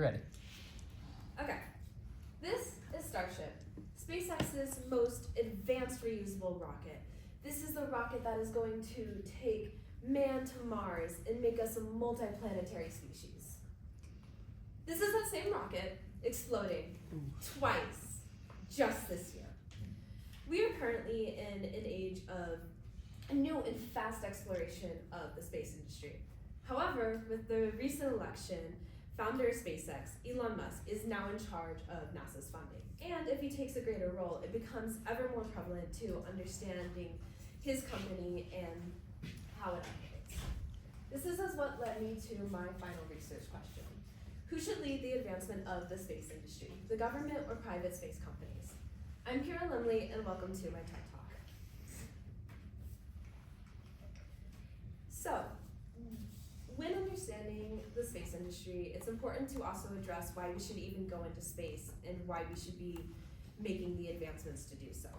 Ready. Okay, this is Starship, SpaceX's most advanced reusable rocket. This is the rocket that is going to take man to Mars and make us a multiplanetary species. This is that same rocket exploding twice just this year. We are currently in an age of a new and fast exploration of the space industry. However, with the recent election, founder of SpaceX, Elon Musk, is now in charge of NASA's funding. And if he takes a greater role, it becomes ever more prevalent to understanding his company and how it operates. This is what led me to my final research question. Who should lead the advancement of the space industry, the government or private space companies? I'm Lemley, and welcome to my TED Talk. So, when understanding the space industry, it's important to also address why we should even go into space and why we should be making the advancements to do so.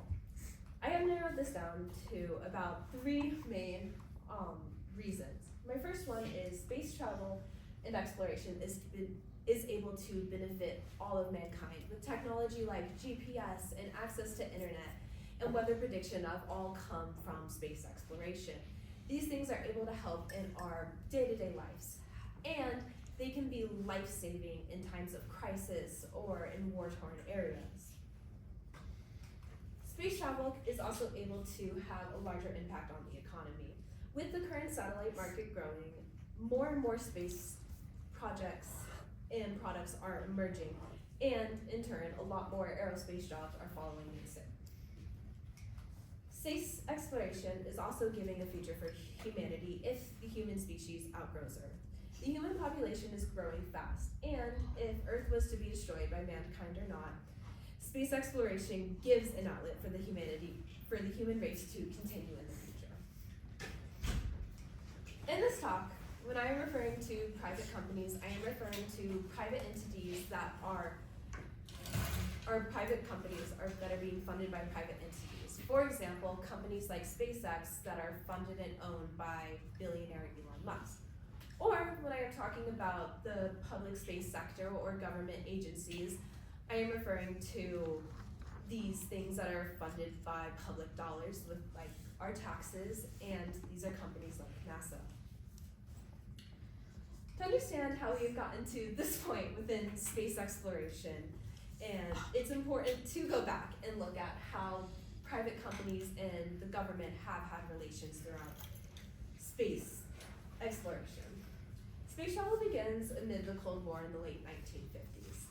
I have narrowed this down to about 3 main reasons. My first one is space travel and exploration is able to benefit all of mankind with technology like GPS and access to internet and weather prediction have all come from space exploration. These things are able to help in our day-to-day lives, and they can be life-saving in times of crisis or in war-torn areas. Space travel is also able to have a larger impact on the economy. With the current satellite market growing, more and more space projects and products are emerging, and in turn, a lot more aerospace jobs are following these. Space exploration is also giving a future for humanity if the human species outgrows Earth. The human population is growing fast, and if Earth was to be destroyed by mankind or not, space exploration gives an outlet for the human race to continue in the future. In this talk, when I am referring to private companies, I am referring to private entities that are being funded by private entities. For example, companies like SpaceX that are funded and owned by billionaire Elon Musk. Or when I am talking about the public space sector or government agencies, I am referring to these things that are funded by public dollars with like our taxes, and these are companies like NASA. To understand how we've gotten to this point within space exploration, and it's important to go back and look at how private companies and the government have had relations throughout space exploration. Space travel begins amid the Cold War in the late 1950s.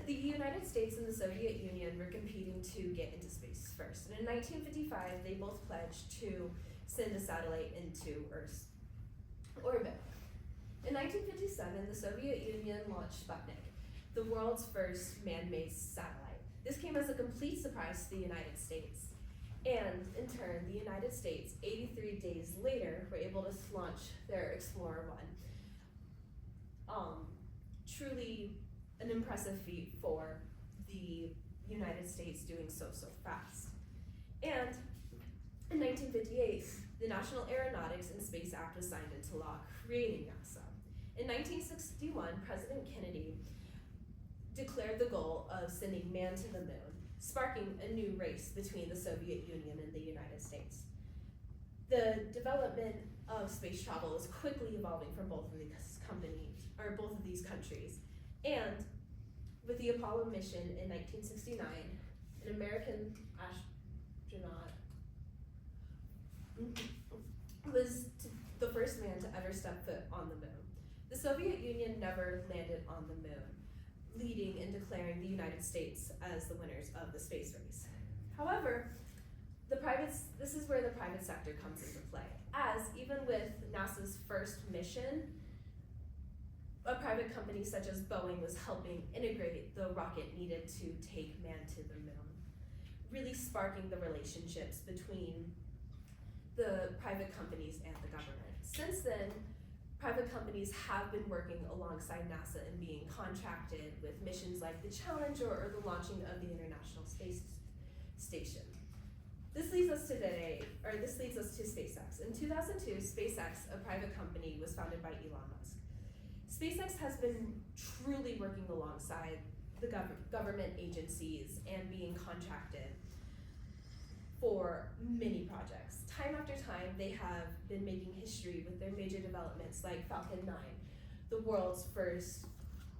The United States and the Soviet Union were competing to get into space first. And in 1955, they both pledged to send a satellite into Earth's orbit. In 1957, the Soviet Union launched Sputnik, the world's first man-made satellite. This came as a complete surprise to the United States. And in turn, the United States, 83 days later, were able to launch their Explorer 1. Truly an impressive feat for the United States doing so fast. And in 1958, the National Aeronautics and Space Act was signed into law, creating NASA. In 1961, President Kennedy declared the goal of sending man to the moon, sparking a new race between the Soviet Union and the United States. The development of space travel was quickly evolving for both of these countries. And with the Apollo mission in 1969, an American astronaut was the first man to ever step foot on the moon. The Soviet Union never landed on the moon, leading and declaring the United States as the winners of the space race. However, this is where the private sector comes into play, as even with NASA's first mission, a private company such as Boeing was helping integrate the rocket needed to take man to the moon, really sparking the relationships between the private companies and the government. Since then, private companies have been working alongside NASA and being contracted with missions like the Challenger or the launching of the International Space Station. This leads us to SpaceX. In 2002, SpaceX, a private company, was founded by Elon Musk. SpaceX has been truly working alongside the government agencies and being contracted for many projects. Time after time, they have been making history with their major developments like Falcon 9, the world's first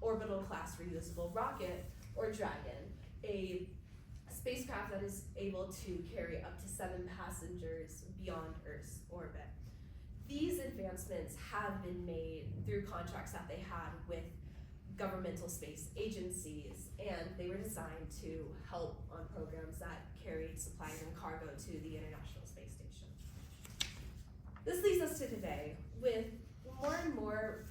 orbital class reusable rocket, or Dragon, a spacecraft that is able to carry up to 7 passengers beyond Earth's orbit. These advancements have been made through contracts that they had with governmental space agencies, and they were designed to help on programs that carried supplies and cargo to the International Space Station. This leads us to today. With more and more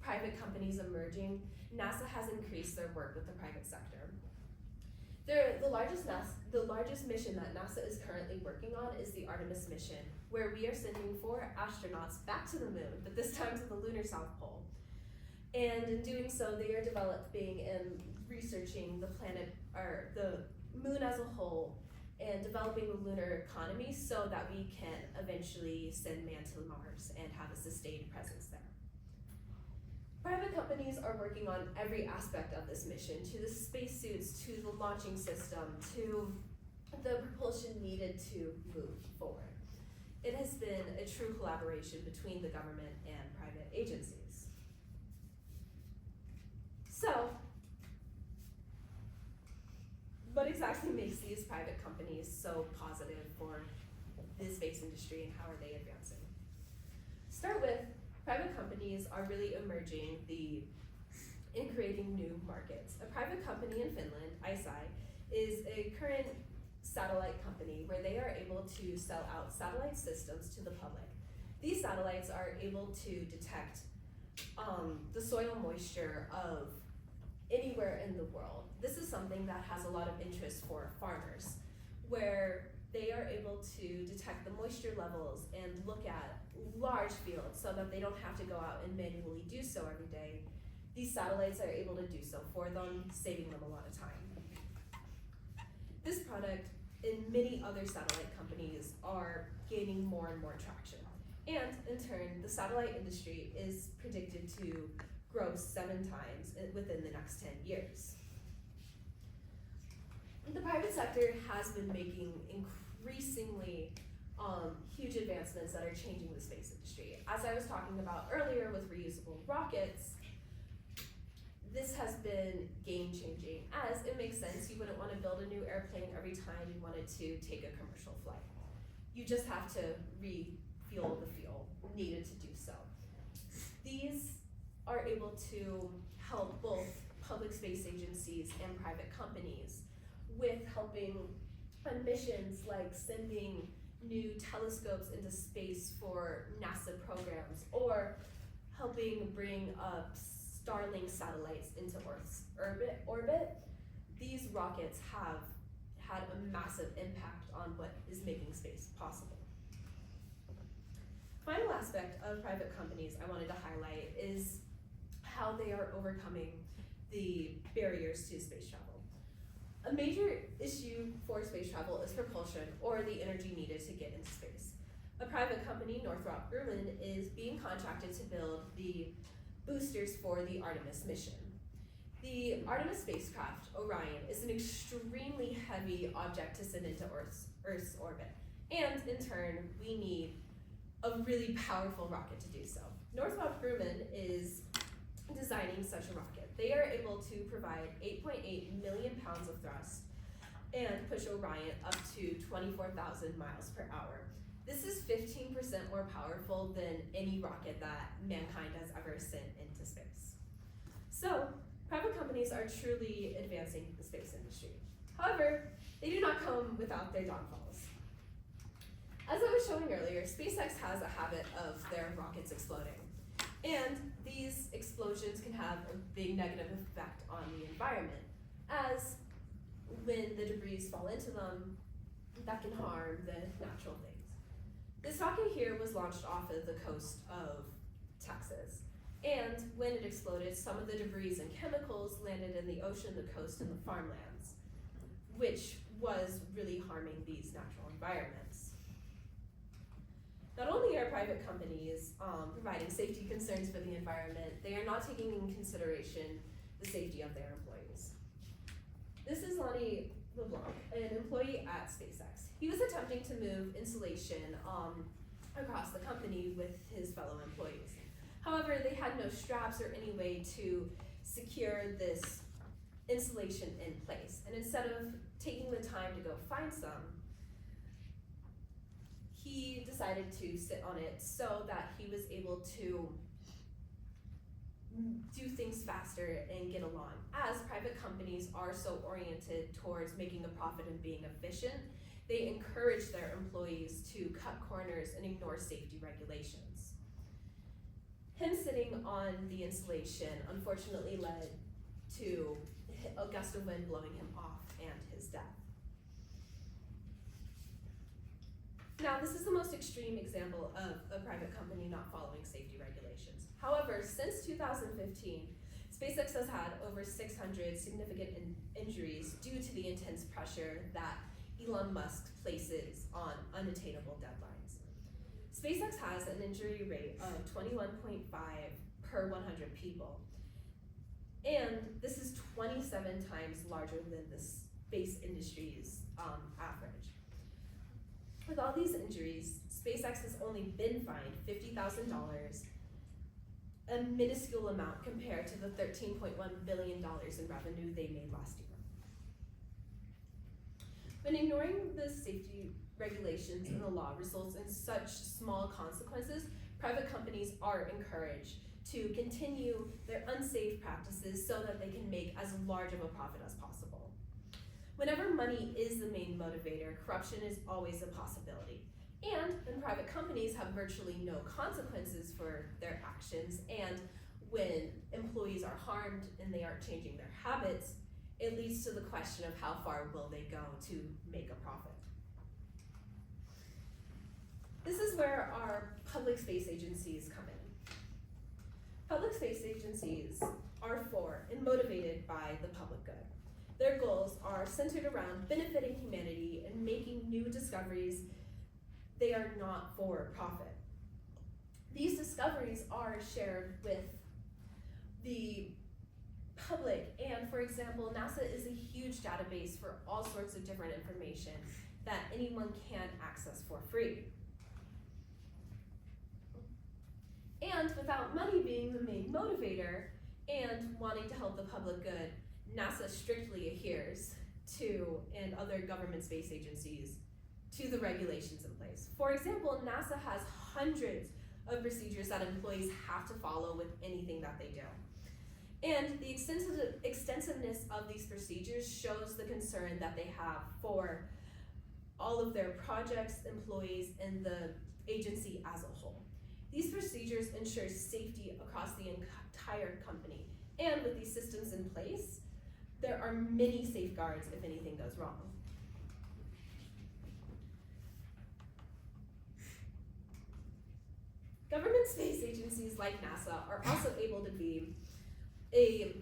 private companies emerging, NASA has increased their work with the private sector. The largest mission that NASA is currently working on is the Artemis mission, where we are sending 4 astronauts back to the moon, but this time to the lunar South Pole. And in doing so, they are developing and researching the planet, or the moon as a whole, and developing the lunar economy so that we can eventually send man to Mars and have a sustained presence there. Private companies are working on every aspect of this mission, to the spacesuits, to the launching system, to the propulsion needed to move forward. It has been a true collaboration between the government and private agencies. So, what exactly makes these private companies so positive for the space industry, and how are they advancing? Start with, private companies are really emerging in creating new markets. A private company in Finland, ISI, is a current satellite company where they are able to sell out satellite systems to the public. These satellites are able to detect the soil moisture of anywhere in the world. This is something that has a lot of interest for farmers, where they are able to detect the moisture levels and look at large fields so that they don't have to go out and manually do so every day. These satellites are able to do so for them, saving them a lot of time. This product and many other satellite companies are gaining more and more traction. And in turn, the satellite industry is predicted to grow 7 times within the next 10 years. The private sector has been making increasingly huge advancements that are changing the space industry. As I was talking about earlier with reusable rockets, this has been game-changing, as it makes sense. You wouldn't want to build a new airplane every time you wanted to take a commercial flight. You just have to refuel the fuel needed to do so. These are able to help both public space agencies and private companies with helping on missions like sending new telescopes into space for NASA programs, or helping bring up Starlink satellites into Earth's orbit. These rockets have had a massive impact on what is making space possible. Final aspect of private companies I wanted to highlight is how they are overcoming the barriers to space travel. A major issue for space travel is propulsion, or the energy needed to get into space. A private company, Northrop Grumman, is being contracted to build the boosters for the Artemis mission. The Artemis spacecraft, Orion, is an extremely heavy object to send into Earth's orbit. And in turn, we need a really powerful rocket to do so. Northrop Grumman is designing such a rocket. They are able to provide 8.8 million pounds of thrust and push Orion up to 24,000 miles per hour. This is 15% more powerful than any rocket that mankind has ever sent into space. So, private companies are truly advancing the space industry. However, they do not come without their downfalls. As I was showing earlier, SpaceX has a habit of their rockets exploding. And these explosions can have a big negative effect on the environment, as when the debris fall into them, that can harm the natural things. This rocket here was launched off of the coast of Texas. And when it exploded, some of the debris and chemicals landed in the ocean, the coast, and the farmlands, which was really harming these natural environments. Not only are private companies providing safety concerns for the environment, they are not taking in consideration the safety of their employees. This is Lonnie LeBlanc, an employee at SpaceX. He was attempting to move insulation across the company with his fellow employees. However, they had no straps or any way to secure this insulation in place. And instead of taking the time to go find some, he decided to sit on it so that he was able to do things faster and get along. As private companies are so oriented towards making a profit and being efficient, they encourage their employees to cut corners and ignore safety regulations. Him sitting on the insulation unfortunately led to a gust of wind blowing him off and his death. Now, this is the most extreme example of a private company not following safety regulations. However, since 2015, SpaceX has had over 600 significant injuries due to the intense pressure that Elon Musk places on unattainable deadlines. SpaceX has an injury rate of 21.5 per 100 people, and this is 27 times larger than the space industry's average. With all these injuries, SpaceX has only been fined $50,000, a minuscule amount compared to the $13.1 billion in revenue they made last year. When ignoring the safety regulations and the law results in such small consequences, private companies are encouraged to continue their unsafe practices so that they can make as large of a profit as possible. Whenever money is the main motivator, corruption is always a possibility. And when private companies have virtually no consequences for their actions, and when employees are harmed and they aren't changing their habits, it leads to the question of how far will they go to make a profit. This is where our public space agencies come in. Public space agencies are for and motivated by the public good. Their goals are centered around benefiting humanity and making new discoveries. They are not for profit. These discoveries are shared with the public, and for example, NASA is a huge database for all sorts of different information that anyone can access for free. And without money being the main motivator and wanting to help the public good, NASA strictly adheres to, and other government space agencies, to the regulations in place. For example, NASA has hundreds of procedures that employees have to follow with anything that they do. And the extensiveness of these procedures shows the concern that they have for all of their projects, employees, and the agency as a whole. These procedures ensure safety across the entire company. And with these systems in place, there are many safeguards if anything goes wrong. Government space agencies like NASA are also able to be a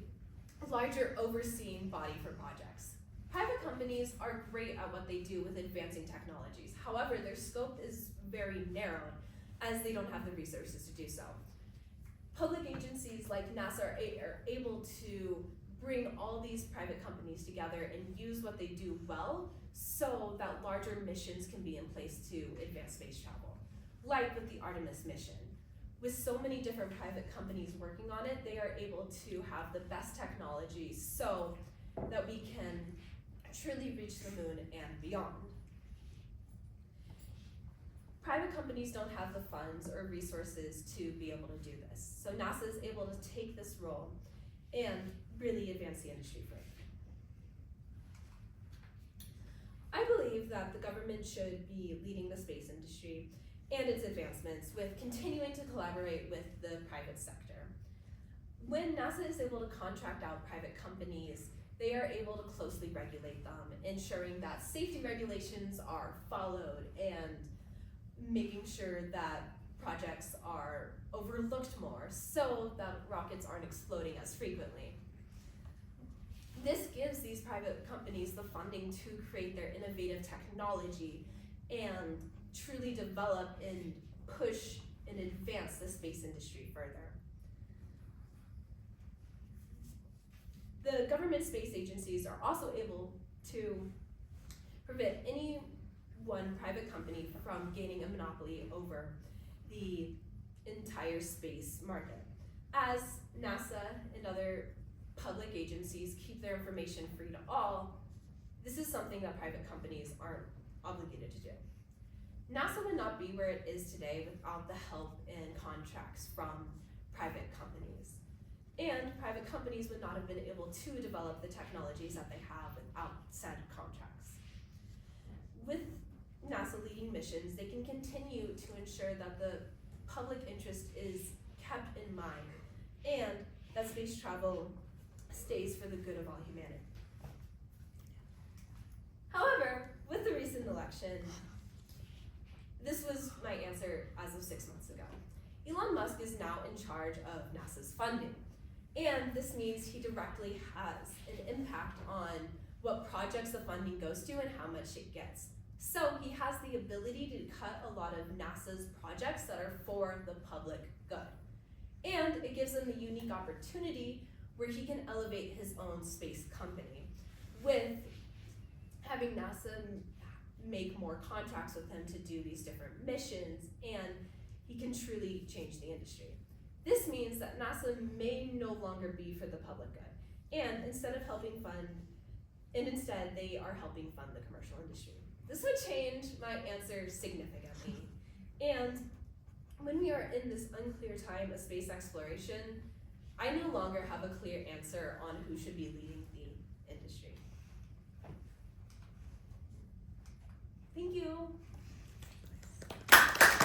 larger overseeing body for projects. Private companies are great at what they do with advancing technologies. However, their scope is very narrow as they don't have the resources to do so. Public agencies like NASA are able to bring all these private companies together and use what they do well so that larger missions can be in place to advance space travel. Like with the Artemis mission. With so many different private companies working on it, they are able to have the best technology so that we can truly reach the moon and beyond. Private companies don't have the funds or resources to be able to do this. So NASA is able to take this role and really advance the industry further. I believe that the government should be leading the space industry and its advancements with continuing to collaborate with the private sector. When NASA is able to contract out private companies, they are able to closely regulate them, ensuring that safety regulations are followed and making sure that projects are overlooked more so that rockets aren't exploding as frequently. This gives these private companies the funding to create their innovative technology and truly develop and push and advance the space industry further. The government space agencies are also able to prevent any one private company from gaining a monopoly over the entire space market. As NASA and other public agencies keep their information free to all, this is something that private companies aren't obligated to do. NASA would not be where it is today without the help and contracts from private companies. And private companies would not have been able to develop the technologies that they have without said contracts. With NASA leading missions, they can continue to ensure that the public interest is kept in mind and that space travel stays for the good of all humanity. However, with the recent election, this was my answer as of 6 months ago. Elon Musk is now in charge of NASA's funding, and this means he directly has an impact on what projects the funding goes to and how much it gets. So he has the ability to cut a lot of NASA's projects that are for the public good. And it gives him the unique opportunity where he can elevate his own space company with having NASA make more contracts with him to do these different missions, and he can truly change the industry. This means that NASA may no longer be for the public good, and instead they are helping fund the commercial industry. This would change my answer significantly. And when we are in this unclear time of space exploration, I no longer have a clear answer on who should be leading the industry. Thank you.